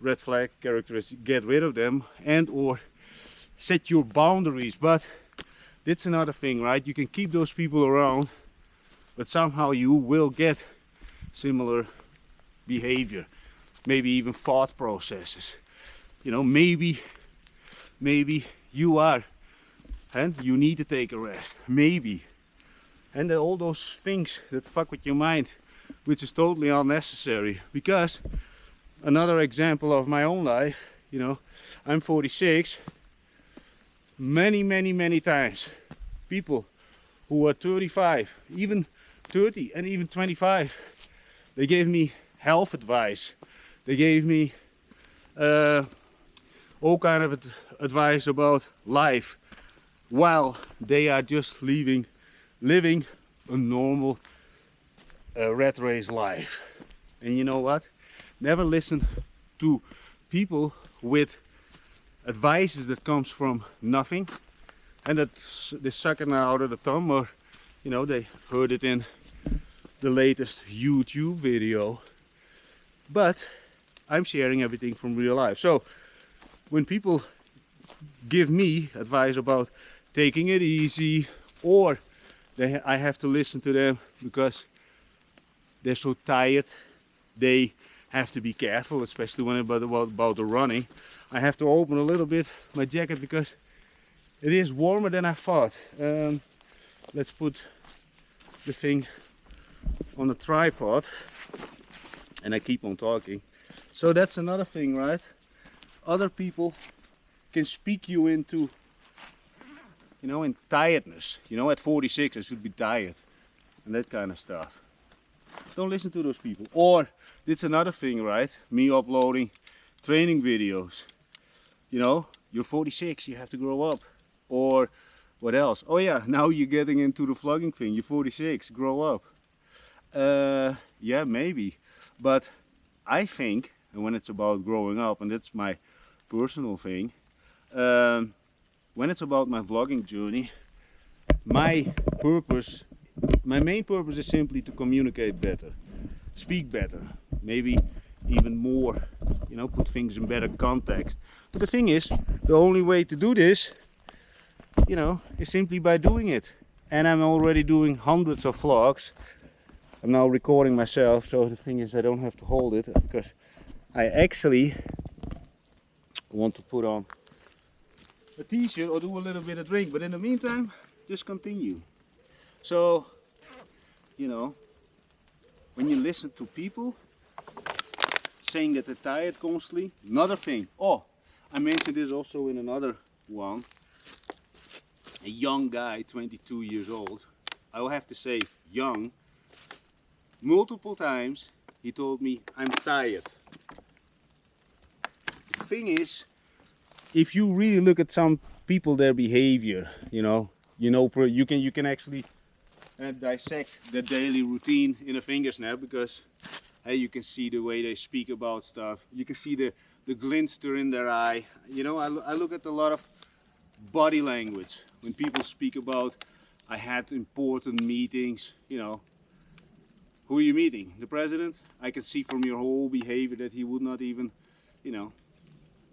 red flag characteristics, get rid of them, and or set your boundaries. But that's another thing, right? You can keep those people around, but somehow you will get similar behavior, maybe even thought processes. You know, maybe you are, and you need to take a rest, maybe. And then all those things that fuck with your mind, which is totally unnecessary. Because another example of my own life, you know, I'm 46. Many times people who are 35, even 30 and even 25, they gave me health advice. They gave me all kind of advice about life, while they are just living a normal rat race life. And you know what? Never listen to people with advices that comes from nothing, and that they suck it out of the thumb, or you know, they heard it in the latest YouTube video. But I'm sharing everything from real life. So when people give me advice about taking it easy, or I have to listen to them because they're so tired, they have to be careful, especially when about the running. I have to open a little bit my jacket because it is warmer than I thought. Let's put the thing on a tripod, and I keep on talking. So that's another thing, right? Other people can speak you into, you know, in tiredness. You know, at 46 I should be tired, and that kind of stuff. Don't listen to those people. Or it's another thing, right? Me uploading training videos. You know, you're 46, you have to grow up. Or what else? Oh yeah, now you're getting into the vlogging thing. You're 46, grow up. Yeah, maybe. But I think, and when it's about growing up, and that's my personal thing, when it's about my vlogging journey, my main purpose is simply to communicate better, speak better, maybe even more, you know, put things in better context. But the thing is, the only way to do this, you know, is simply by doing it. And I'm already doing hundreds of vlogs. I'm now recording myself, so the thing is I don't have to hold it, because I actually want to put on a t-shirt or do a little bit of drink, but in the meantime, just continue. So, you know, when you listen to people saying that they're tired constantly, another thing. Oh, I mentioned this also in another one. A young guy, 22 years old. I will have to say young. Multiple times he told me, I'm tired. The thing is, if you really look at some people, their behavior, you can actually dissect their daily routine in a finger snap, because hey, you can see the way they speak about stuff. You can see the glinster in their eye. You know, I look at a lot of body language when people speak about, I had important meetings. You know, who are you meeting? The president? I can see from your whole behavior that he would not even, you know,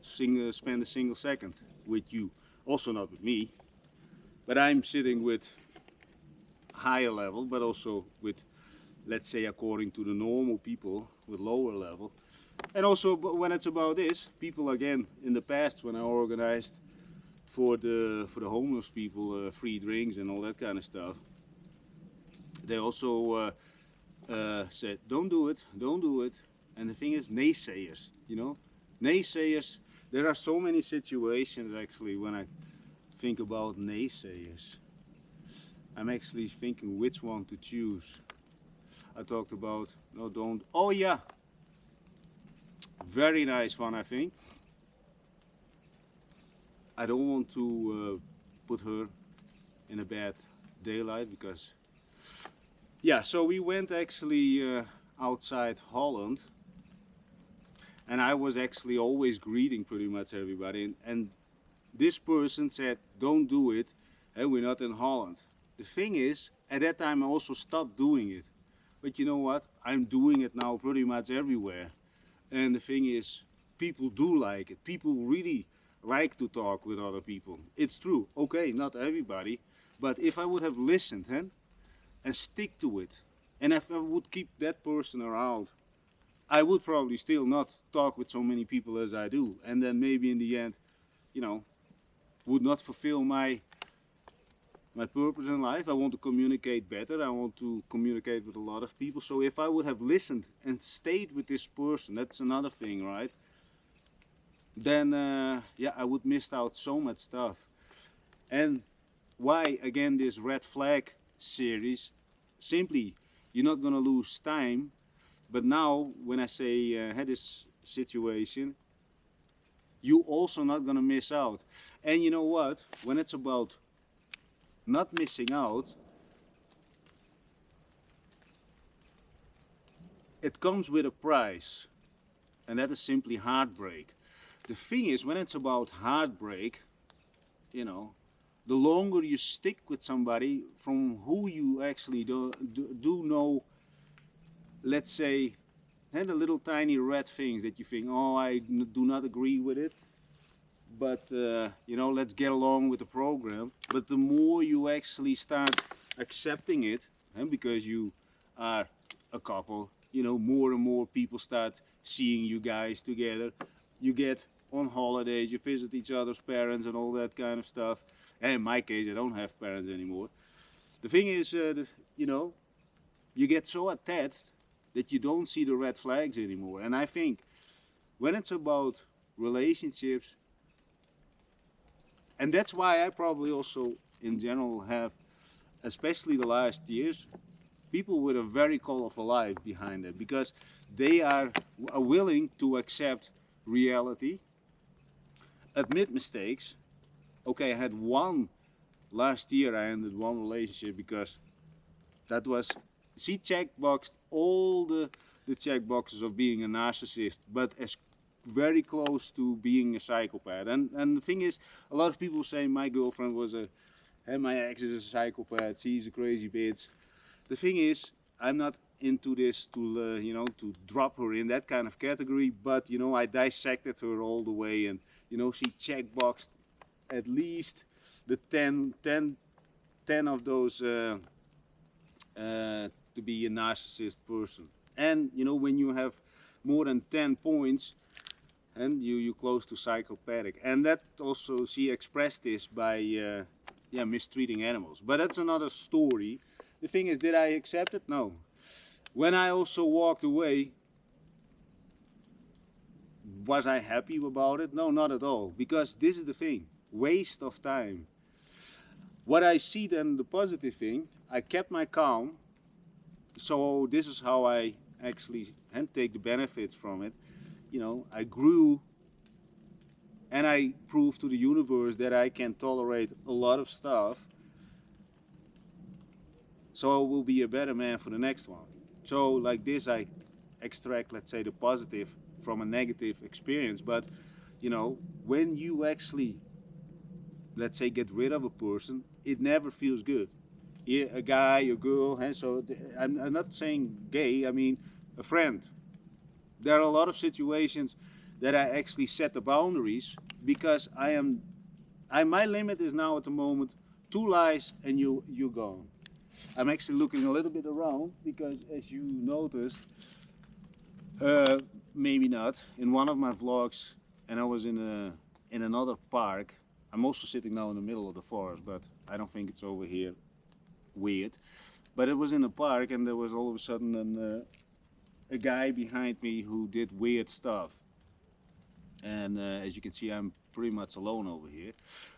spend a single second with you. Also not with me, but I'm sitting with higher level, but also with, let's say, according to the normal people with lower level. And also when it's about this, people, again, in the past when I organized for the homeless people free drinks and all that kind of stuff, they also said, don't do it, don't do it. And the thing is, naysayers, you know, naysayers. There are so many situations actually when I think about naysayers. I'm actually thinking which one to choose. I talked about, no, don't, oh yeah, very nice one, I think. I don't want to put her in a bad daylight, because, yeah, so we went actually outside Holland, and I was actually always greeting pretty much everybody, and this person said, don't do it, and we're not in Holland. The thing is, at that time I also stopped doing it. But you know what? I'm doing it now pretty much everywhere. And the thing is, people do like it. People really like to talk with other people. It's true. Okay, not everybody, but if I would have listened and stick to it, and if I would keep that person around, I would probably still not talk with so many people as I do, and then maybe in the end, you know, would not fulfill my purpose in life. I want to communicate better. I want to communicate with a lot of people. So if I would have listened and stayed with this person, that's another thing, right? Then yeah, I would missed out so much stuff. And why again this red flag series? Simply, you're not gonna lose time. But now, when I say had this situation, you also not gonna miss out. And you know what? When it's about not missing out, it comes with a price, and that is simply heartbreak. The thing is, when it's about heartbreak, you know, the longer you stick with somebody from who you actually do know, let's say, and the little tiny red things that you think, oh, I do not agree with it, but you know, let's get along with the program. But the more you actually start accepting it, and because you are a couple, you know, more and more people start seeing you guys together. You get on holidays, you visit each other's parents and all that kind of stuff. And in my case, I don't have parents anymore. The thing is, you know, you get so attached that you don't see the red flags anymore. And I think when it's about relationships, and that's why I probably also in general have, especially the last years, people with a very colorful life behind it, because they are willing to accept reality, admit mistakes. Okay, I had one last year, I ended one relationship because that was, she checkboxed all the check boxes of being a narcissist, but as very close to being a psychopath. And the thing is, a lot of people say my girlfriend was a, and my ex is a psychopath, she's a crazy bitch. The thing is, I'm not into this to, you know, to drop her in that kind of category, but, you know, I dissected her all the way, and, you know, she checkboxed at least the 10 of those to be a narcissist person. And, you know, when you have more than 10 points, and you're close to psychopathic. And that also, she expressed this by yeah, mistreating animals. But that's another story. The thing is, did I accept it? No. When I also walked away, was I happy about it? No, not at all. Because this is the thing, waste of time. What I see then, the positive thing, I kept my calm. So this is how I actually take the benefits from it. You know, I grew, and I proved to the universe that I can tolerate a lot of stuff. So I will be a better man for the next one. So like this, I extract, let's say, the positive from a negative experience. But, you know, when you actually, let's say, get rid of a person, it never feels good. Yeah, a guy, a girl, and so I'm not saying gay, I mean a friend. There are a lot of situations that I actually set the boundaries, because my limit is now at the moment 2 lies and you're gone. I'm actually looking a little bit around because, as you noticed, maybe not, in one of my vlogs, and I was in another park. I'm also sitting now in the middle of the forest, but I don't think it's over here weird. But it was in a park, and there was all of a sudden a guy behind me who did weird stuff. And as you can see, I'm pretty much alone over here.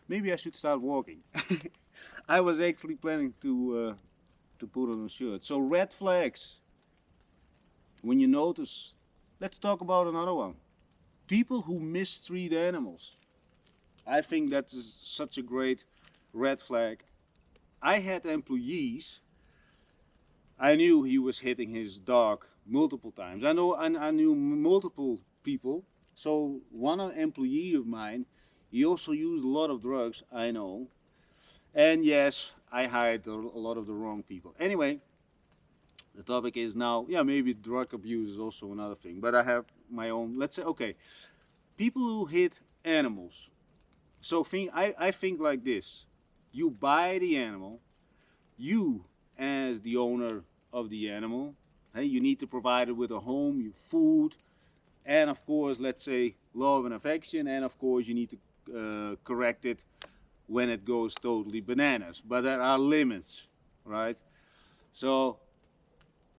Maybe I should start walking. I was actually planning to put on a shirt. So red flags. When you notice, let's talk about another one. People who mistreat animals. I think that's such a great red flag. I had employees. I knew he was hitting his dog multiple times. I knew multiple people. So one employee of mine, he also used a lot of drugs, I know. And yes, I hired a lot of the wrong people. Anyway, the topic is now, yeah, maybe drug abuse is also another thing. But I have my own, let's say, okay, people who hit animals. So I think like this. You buy the animal, you as the owner of the animal, hey, you need to provide it with a home, your food, and of course, let's say love and affection, and of course you need to correct it when it goes totally bananas. But there are limits, right? So